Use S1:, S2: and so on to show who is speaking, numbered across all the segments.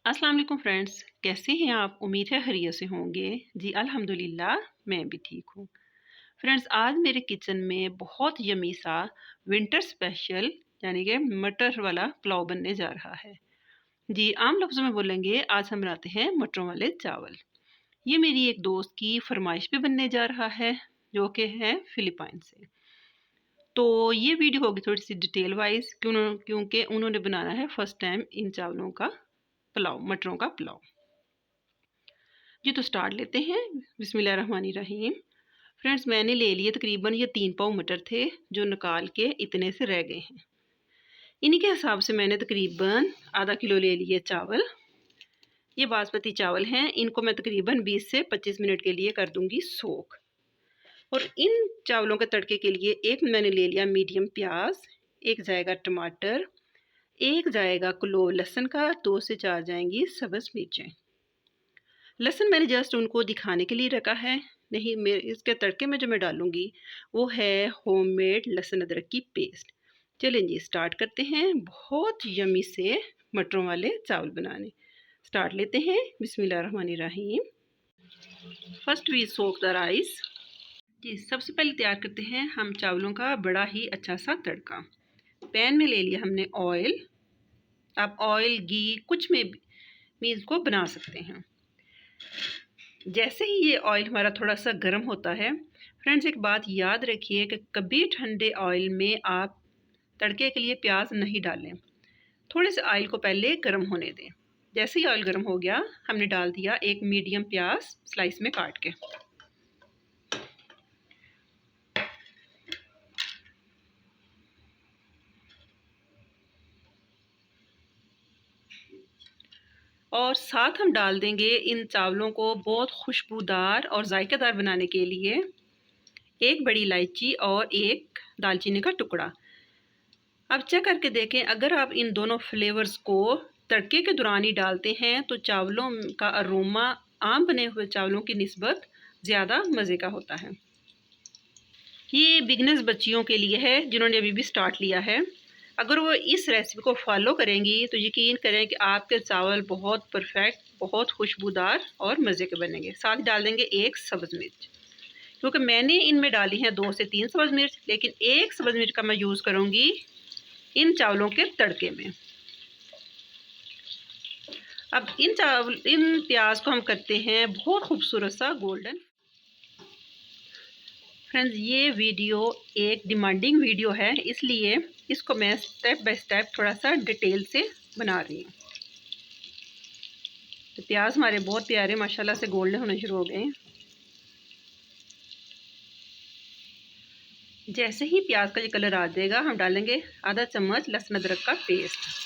S1: अस्सलाम वालेकुम फ्रेंड्स, कैसे हैं आप? उम्मीद है खैरियत से होंगे। जी अल्हम्दुलिल्लाह, मैं भी ठीक हूँ। फ्रेंड्स, आज मेरे किचन में बहुत यम्मी सा विंटर स्पेशल यानी कि मटर वाला पुलाव बनने जा रहा है। जी, आम लफ्ज़ों में बोलेंगे, आज हम बनाते हैं मटरों वाले चावल। ये मेरी एक दोस्त की फरमाइश पे बनने जा रहा है, जो कि है फ़िलिपाइन से। तो ये वीडियो होगी थोड़ी-सी डिटेल वाइज़ क्योंकि उन्होंने बनाना है फर्स्ट टाइम इन चावलों का पुलाव, मटरों का पुलाव। जी, तो स्टार्ट लेते हैं। बिस्मिल्लाहिर्रहमानिर्रहीम। फ्रेंड्स, मैंने ले लिए तकरीबन ये 3 पाव मटर थे, जो निकाल के इतने से रह गए हैं। इन्हीं के हिसाब से मैंने तकरीबन आधा किलो ले लिए चावल। ये बासमती चावल हैं, इनको मैं तकरीबन 20 से 25 मिनट के लिए कर दूँगी सोक। और इन चावलों के तड़के के लिए एक मैंने ले लिया मीडियम प्याज़, एक जाएगा टमाटर, एक जाएगा क्लोव लहसुन का, 2 से 4 जाएँगी सब्ज़ मिर्चें। लहसुन मैंने जस्ट उनको दिखाने के लिए रखा है, नहीं मैं इसके तड़के में जो मैं डालूँगी वो है होममेड लहसुन अदरक की पेस्ट। चलें जी, स्टार्ट करते हैं बहुत यम्मी से मटरों वाले चावल बनाने। स्टार्ट लेते हैं। बिस्मिल्लाहिर्रहमानिर्रहीम। First we soak the rice. जी, सबसे पहले तैयार करते हैं हम चावलों का बड़ा ही अच्छा सा तड़का। पैन में ले लिया हमने ऑयल। आप ऑयल, घी कुछ में भी इसको बना सकते हैं। जैसे ही ये ऑयल हमारा थोड़ा-सा गर्म होता है, फ्रेंड्स एक बात याद रखिए कि कभी ठंडे ऑयल में आप तड़के के लिए प्याज़ नहीं डालें। थोड़े से ऑयल को पहले गर्म होने दें। जैसे ही ऑयल गर्म हो गया, हमने डाल दिया एक मीडियम प्याज़ स्लाइस में काट के। और साथ हम डाल देंगे इन चावलों को बहुत खुशबूदार और जायकेदार बनाने के लिए एक बड़ी इलायची और एक दालचीनी का टुकड़ा। अब चेक करके देखें, अगर आप इन दोनों फ्लेवर्स को तड़के के दौरान ही डालते हैं तो चावलों का अरोमा आम बने हुए चावलों की निस्बत ज़्यादा मज़े का होता है। ये बिगनर्स बच्चियों के लिए है जिन्होंने अभी भी स्टार्ट लिया है। अगर वो इस रेसिपी को फॉलो करेंगी तो यकीन करें कि आपके चावल बहुत परफेक्ट, बहुत खुशबूदार और मज़े के बनेंगे। साथ डाल देंगे एक सब्ज़ मिर्च, क्योंकि मैंने इनमें डाली है 2 से 3 सब्ज़ मिर्च, लेकिन एक सब्ज़ मिर्च का मैं यूज़ करूँगी इन चावलों के तड़के में। अब इन प्याज को हम करते हैं बहुत खूबसूरत सा गोल्डन। फ्रेंड्स, ये वीडियो एक डिमांडिंग वीडियो है, इसलिए इसको मैं स्टेप बाय स्टेप थोड़ा सा डिटेल से बना रही हूँ। तो प्याज हमारे बहुत प्यारे माशाल्लाह से गोल्डन होने शुरू हो गए हैं। जैसे ही प्याज का ये कलर आ जाएगा, हम डालेंगे आधा चम्मच लहसुन अदरक का पेस्ट।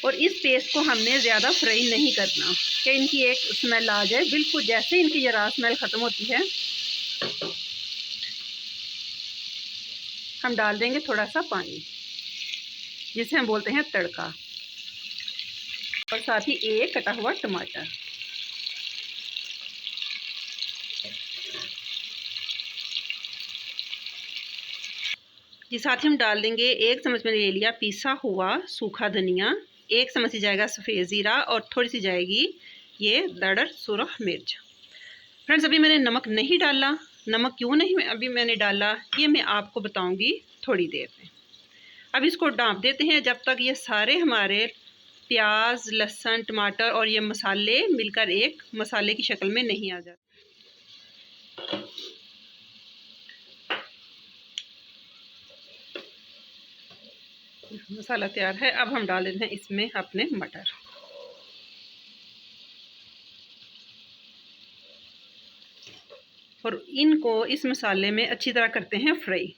S1: और इस पेस्ट को हमने ज़्यादा फ्राई नहीं करना कि इनकी एक स्मेल आ जाए। बिल्कुल जैसे इनकी ज़रा स्मेल ख़त्म होती है, हम डाल देंगे थोड़ा सा पानी, जिसे हम बोलते हैं तड़का, और साथ ही एक कटा हुआ टमाटर। जी, साथ ही हम डाल देंगे 1 चम्मच मैंने ले लिया पिसा हुआ सूखा धनिया, 1 चम्मच ही जाएगा सफ़ेद ज़ीरा और थोड़ी सी जाएगी ये दरदर सुरख मिर्च। फ्रेंड्स, अभी मैंने नमक नहीं डाला। नमक क्यों नहीं अभी मैंने डाला, ये मैं आपको बताऊंगी थोड़ी देर में। अब इसको ढाँप देते हैं जब तक ये सारे हमारे प्याज, लहसुन, टमाटर और ये मसाले मिलकर एक मसाले की शक्ल में नहीं आ जाते। मसाला तैयार है। अब हम डाल देते हैं इसमें अपने मटर। और इनको इस मसाले में अच्छी तरह करते हैं फ्राई।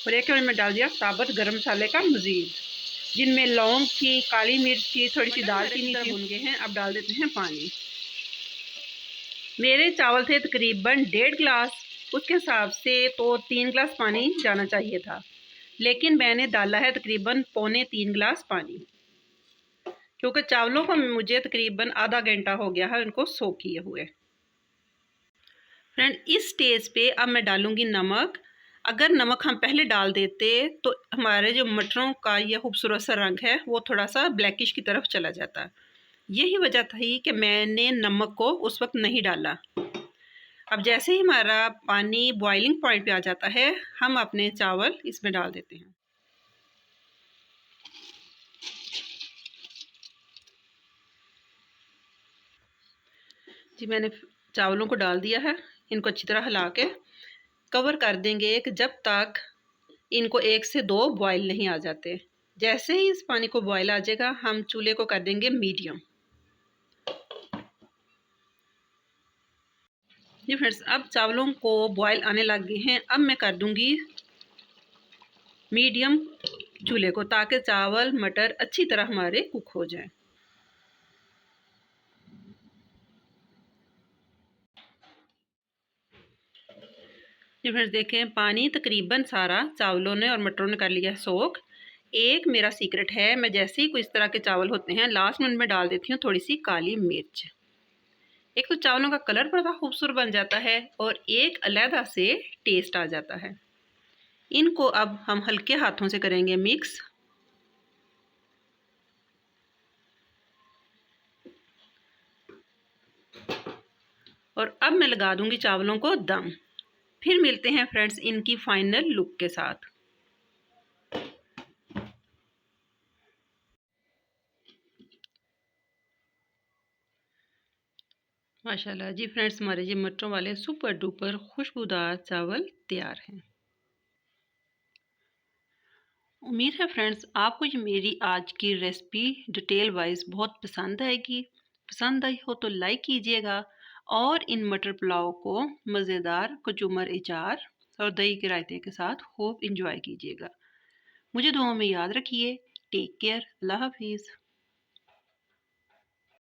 S1: और एक में डाल दिया साबुत गरम मसाले का मज़ीद, जिनमें लौंग थी, काली मिर्च थी, थोड़ी सी दालचीनी थी। भून गए हैं। अब डाल देते हैं पानी। मेरे चावल थे तकरीबन 1.5 गिलास, उसके हिसाब से तो 3 गिलास पानी जाना चाहिए था, लेकिन मैंने डाला है तकरीबन पौने 3 गिलास पानी, क्योंकि चावलों को मुझे तकरीबन आधा घंटा हो गया है उनको सोक किए हुए। फ्रेंड इस स्टेज पे अब मैं डालूँगी नमक। अगर नमक हम पहले डाल देते तो हमारे जो मटरों का ये खूबसूरत सा रंग है वो थोड़ा-सा ब्लैकिश की तरफ चला जाता। यही वजह थी कि मैंने नमक को उस वक़्त नहीं डाला। अब जैसे ही हमारा पानी बॉइलिंग पॉइंट पे आ जाता है, हम अपने चावल इसमें डाल देते हैं। जी, मैंने चावलों को डाल दिया है। इनको अच्छी तरह हिला के कवर कर देंगे कि जब तक इनको 1 से 2 बॉयल नहीं आ जाते। जैसे ही इस पानी को बॉयल आ जाएगा, हम चूल्हे को कर देंगे मीडियम। जी फ्रेंड्स, अब चावलों को बॉयल आने लग गए हैं। अब मैं कर दूँगी मीडियम चूल्हे को, ताकि चावल, मटर अच्छी तरह हमारे कुक हो जाएँ। जी फ्रेंड्स, देखें पानी तकरीबन सारा चावलों ने और मटरों ने कर लिया है सोख। एक मेरा सीक्रेट है, मैं जैसे ही कोई इस तरह के चावल होते हैं, लास्ट में उनमें डाल देती हूँ थोड़ी-सी काली मिर्च। एक तो चावलों का कलर बड़ा खूबसूरत बन जाता है और एक अलग से टेस्ट आ जाता है। इनको अब हम हल्के हाथों से करेंगे मिक्स। और अब मैं लगा दूँगी चावलों को दम। फिर मिलते हैं फ्रेंड्स इनकी फाइनल लुक के साथ। माशाल्लाह जी फ्रेंड्स, हमारे ये मटरों वाले सुपर डुपर खुशबूदार चावल तैयार हैं। उम्मीद है फ्रेंड्स आपको ये मेरी आज की रेसिपी डिटेल वाइज बहुत पसंद आएगी। पसंद आई हो तो लाइक कीजिएगा और इन मटर पुलाव को मज़ेदार कचूमर अचार और दही के रायते के साथ खूब इंजॉय कीजिएगा। मुझे दुआओं में याद रखिए। Take care. अल्लाह हाफिज़।